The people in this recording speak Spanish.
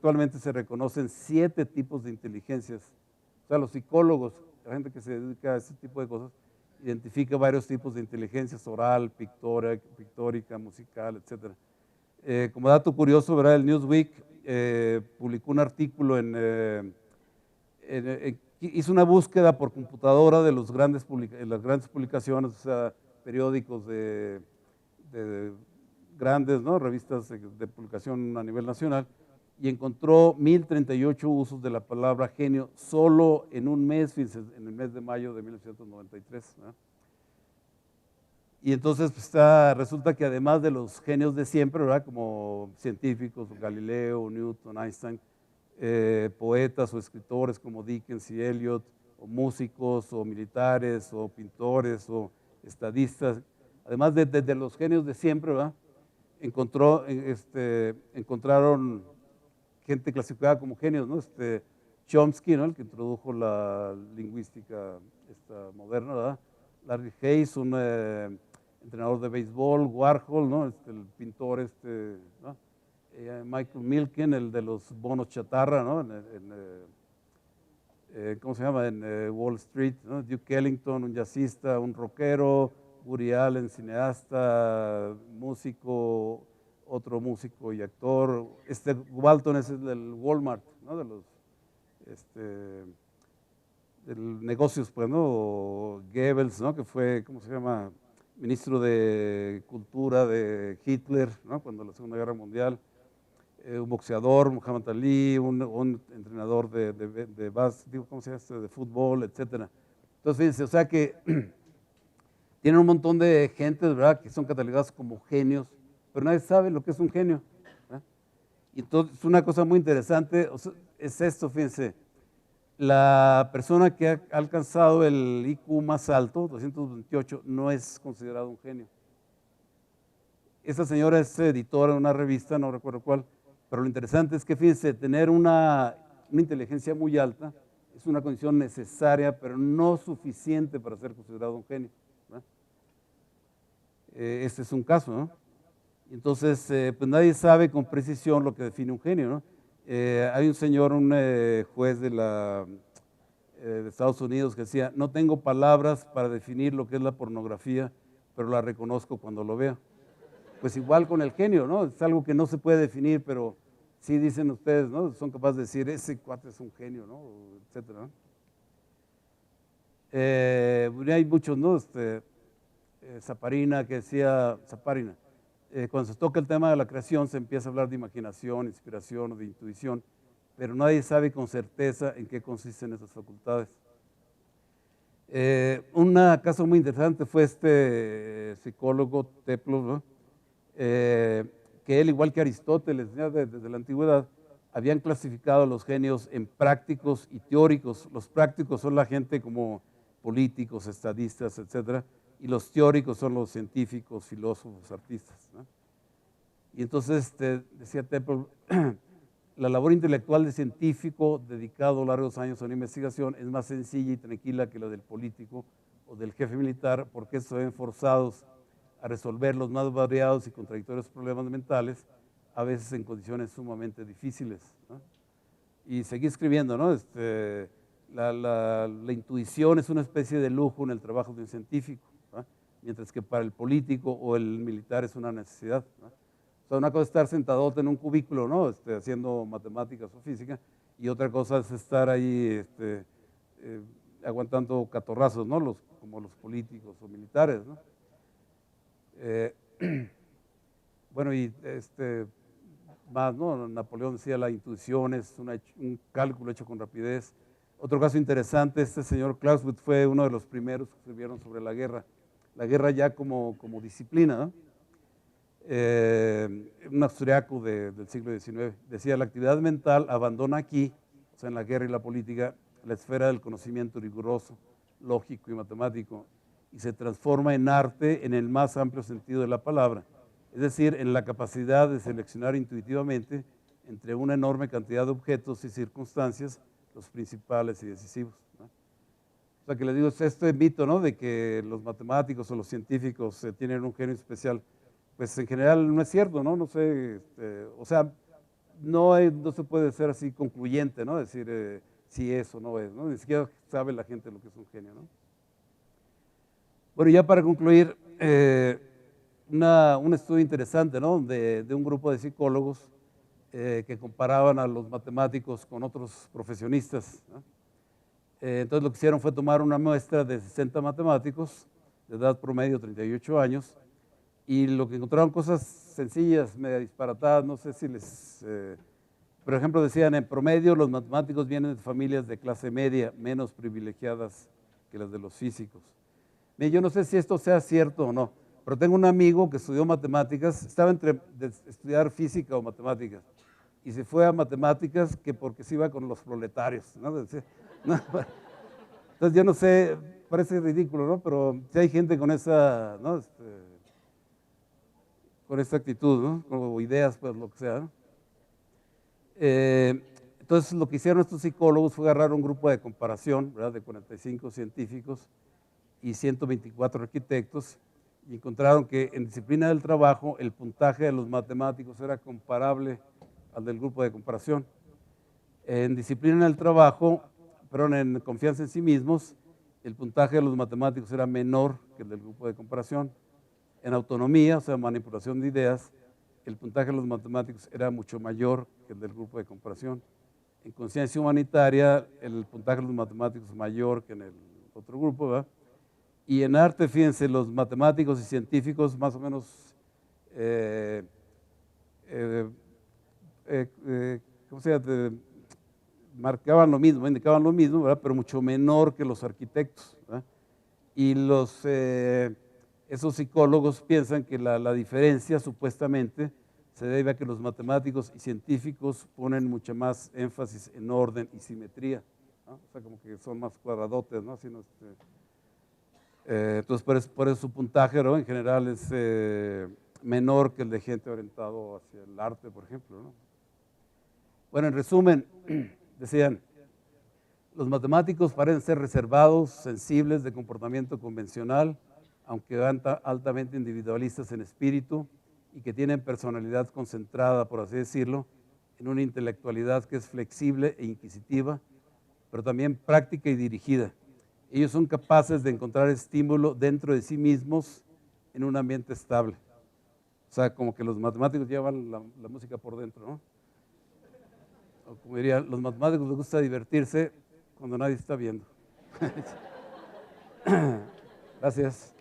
actualmente se reconocen 7 tipos de inteligencias. O sea, los psicólogos, la gente que se dedica a ese tipo de cosas, identifica varios tipos de inteligencias: oral, pictórica, musical, etc. Como dato curioso, ¿verdad? El Newsweek publicó un artículo hizo una búsqueda por computadora de las grandes publicaciones, o sea, periódicos de grandes, ¿no?, revistas de publicación a nivel nacional, y encontró 1038 usos de la palabra genio solo en un mes, fíjense, en el mes de mayo de 1993, ¿no? Y entonces pues, resulta que además de los genios de siempre, ¿verdad?, como científicos, Galileo, Newton, Einstein, poetas o escritores como Dickens y Eliot, o músicos, o militares, o pintores, o estadistas, además de los genios de siempre, ¿verdad?, encontraron gente clasificada como genios, ¿no? Chomsky, ¿no?, el que introdujo la lingüística moderna, ¿verdad? Larry Hayes, un entrenador de béisbol; Warhol, ¿no?, el pintor, ¿no?, Michael Milken, el de los bonos chatarra, ¿no?, ¿cómo se llama?, en Wall Street, ¿no? Duke Ellington, un jazzista, un rockero; Woody Allen, cineasta, músico, otro músico y actor; Walton es el del Walmart, ¿no?, de los negocios, pues, ¿no? O Goebbels, ¿no?, que fue, ¿cómo se llama?, ministro de Cultura de Hitler, ¿no?, cuando la Segunda Guerra Mundial; un boxeador, Muhammad Ali; un entrenador ¿cómo se llama?, de fútbol, etcétera. Entonces, fíjense, o sea que tienen un montón de gente, ¿verdad?, que son catalogados como genios, pero nadie sabe lo que es un genio, ¿verdad? Y entonces, una cosa muy interesante es esto, fíjense: la persona que ha alcanzado el IQ más alto, 228, no es considerado un genio. Esta señora es editora de una revista, no recuerdo cuál, pero lo interesante es que, fíjense, tener una inteligencia muy alta es una condición necesaria, pero no suficiente para ser considerado un genio, ¿verdad? Este es un caso, ¿no? Entonces, pues nadie sabe con precisión lo que define un genio, ¿no? Hay un señor, un juez de Estados Unidos, que decía: no tengo palabras para definir lo que es la pornografía, pero la reconozco cuando lo veo. Pues igual con el genio, ¿no? Es algo que no se puede definir, pero sí dicen ustedes, ¿no?, son capaces de decir: ese cuate es un genio, ¿no?, etcétera, ¿no? Hay muchos, ¿no? Zaparina, que decía, Zaparina, cuando se toca el tema de la creación se empieza a hablar de imaginación, inspiración o de intuición, pero nadie sabe con certeza en qué consisten esas facultades. Un caso muy interesante fue psicólogo Teplov, ¿no?, que él, igual que Aristóteles, ya desde la antigüedad, habían clasificado a los genios en prácticos y teóricos. Los prácticos son la gente como políticos, estadistas, etcétera, y los teóricos son los científicos, filósofos, artistas, ¿no? Y entonces decía Teplov: la labor intelectual de científico dedicado largos años a una investigación es más sencilla y tranquila que la del político o del jefe militar, porque estos se ven forzados a resolver los más variados y contradictorios problemas mentales, a veces en condiciones sumamente difíciles, ¿no? Y seguí escribiendo, ¿no? La intuición es una especie de lujo en el trabajo de un científico, ¿no?, mientras que para el político o el militar es una necesidad, ¿no? O sea, una cosa es estar sentadote en un cubículo, ¿no?, haciendo matemáticas o física, y otra cosa es estar ahí aguantando catorrazos, ¿no?, como los políticos o militares, ¿no? Bueno, y más, ¿no? Napoleón decía: la intuición es un cálculo hecho con rapidez. Otro caso interesante: este señor Clausewitz fue uno de los primeros que escribieron sobre la guerra ya como disciplina, ¿no? Un austriaco del siglo XIX decía: la actividad mental abandona aquí, o sea, en la guerra y la política, la esfera del conocimiento riguroso, lógico y matemático, y se transforma en arte en el más amplio sentido de la palabra, es decir, en la capacidad de seleccionar intuitivamente entre una enorme cantidad de objetos y circunstancias los principales y decisivos, ¿no? O sea, que les digo, es este mito, ¿no?, de que los matemáticos o los científicos tienen un genio especial, pues en general no es cierto, ¿no? No sé, o sea, no se puede ser así concluyente, ¿no? Decir si es o no es, ¿no? Ni siquiera sabe la gente lo que es un genio, ¿no? Bueno, ya para concluir, un estudio interesante, ¿no? De un grupo de psicólogos que comparaban a los matemáticos con otros profesionistas, ¿no? Entonces lo que hicieron fue tomar una muestra de 60 matemáticos de edad promedio 38 años y lo que encontraron cosas sencillas, media disparatadas, no sé si por ejemplo decían en promedio los matemáticos vienen de familias de clase media menos privilegiadas que las de los físicos. Yo no sé si esto sea cierto o no, pero tengo un amigo que estudió matemáticas, estaba entre estudiar física o matemáticas, y se fue a matemáticas que porque se iba con los proletarios, ¿no? No, entonces yo no sé, parece ridículo, ¿no? Pero si hay gente con esa, ¿no? Con esa actitud, ¿no? O ideas, pues lo que sea, ¿no? Entonces lo que hicieron estos psicólogos fue agarrar un grupo de comparación, ¿verdad? De 45 científicos y 124 arquitectos, y encontraron que en disciplina del trabajo el puntaje de los matemáticos era comparable al del grupo de comparación. En disciplina del trabajo, perdón, en confianza en sí mismos, el puntaje de los matemáticos era menor que el del grupo de comparación. En autonomía, o sea, manipulación de ideas, el puntaje de los matemáticos era mucho mayor que el del grupo de comparación. En conciencia humanitaria, el puntaje de los matemáticos es mayor que en el otro grupo, ¿verdad? Y en arte, fíjense, los matemáticos y científicos más o menos, ¿cómo se llama? Marcaban lo mismo, indicaban lo mismo, ¿verdad? Pero mucho menor que los arquitectos, ¿verdad? Y esos psicólogos piensan que la diferencia supuestamente se debe a que los matemáticos y científicos ponen mucha más énfasis en orden y simetría, ¿no? O sea, como que son más cuadradotes, ¿no? Así, ¿no? Entonces, por eso su puntaje, ¿no? En general es menor que el de gente orientado hacia el arte, por ejemplo, ¿no? Bueno, en resumen, decían, los matemáticos parecen ser reservados, sensibles, de comportamiento convencional, aunque altamente individualistas en espíritu y que tienen personalidad concentrada, por así decirlo, en una intelectualidad que es flexible e inquisitiva, pero también práctica y dirigida. Ellos son capaces de encontrar estímulo dentro de sí mismos en un ambiente estable. O sea, como que los matemáticos llevan la música por dentro, ¿no? O como diría, los matemáticos les gusta divertirse cuando nadie está viendo. Gracias.